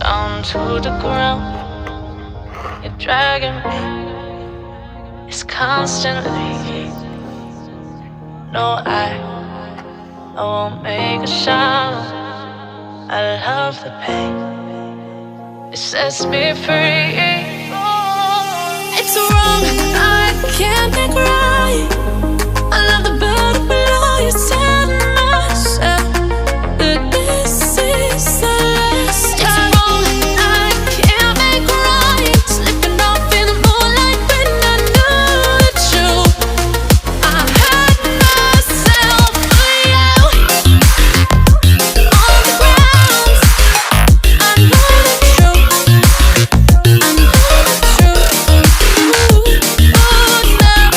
down to the ground. You're dragging me, it's constantly. No, I won't make a sound. I love the pain, it sets me free. It's wrong, I can't think right. I love the bird below you, tell myself that this is the last time. It's wrong, I can't make right. Slipping off in the moonlight when I knew the truth. I hurt myself for you. On the ground, I know the truth. I know the truth. Oh, now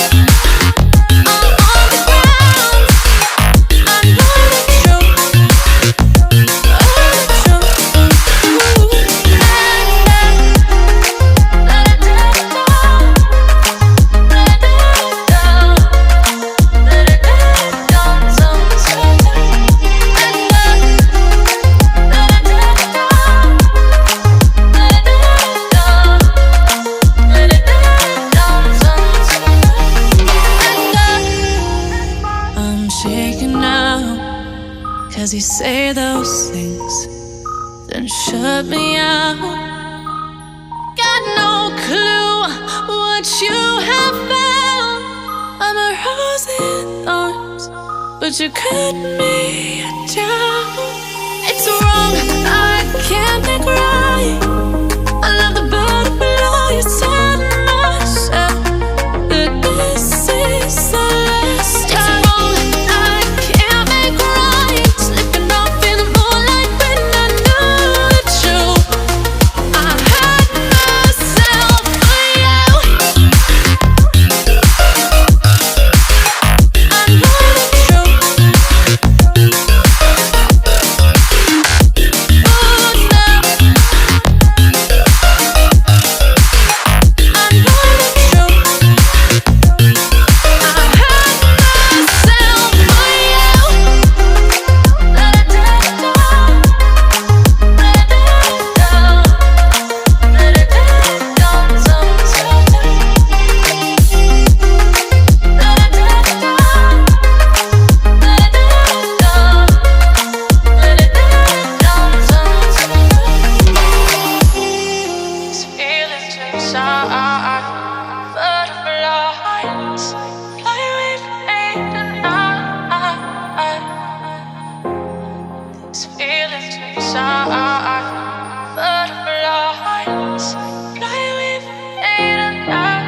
I'm on the ground. I know the truth. I'm shaking now, 'cause you say those things, then shut me out. Got no clue what you have found. I'm a rose in thorns, but you cut me down. It's wrong, I can't think right. I love the bird below you, tell myself that this is the last time. It's wrong, I can't make right. Slipping off in the moonlight when I knew the truth. I hurt myself for you. I know the truth. Oh, now I know the truth. I hurt myself for you. These feelings inside, butterflies fly with me tonight. These feelings inside, butterflies fly with me tonight.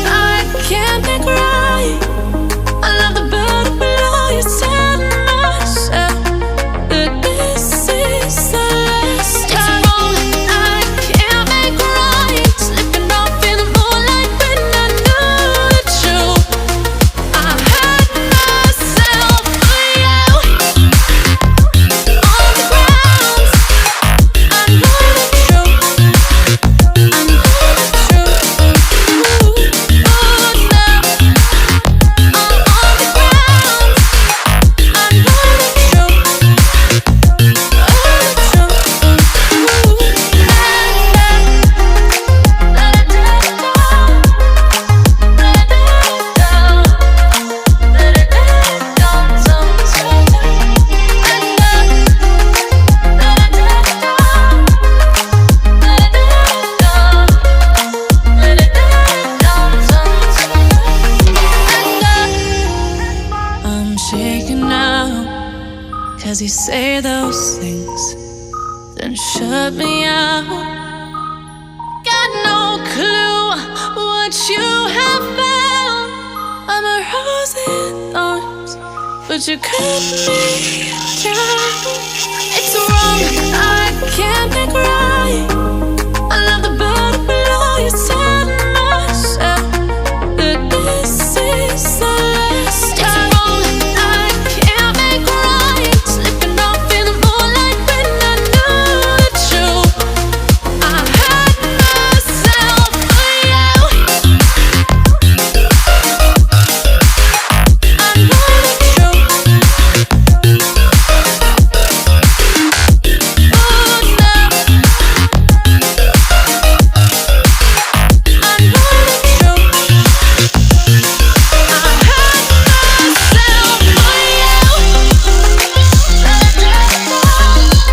I can't think right. I love the bird below you, tell myself that this is the last time. It's wrong, I can't make right. Slipping off in the moonlight when I knew the truth. I hurt myself for you. On the ground, I know the truth. I know the truth. Oh, now I'm on the ground. I know the truth. I'm shaking now, 'cause you say those things, then shut me out. Got no clue what you have found. I'm a rose in thorns, but you cut me down. It's wrong, I can't think right.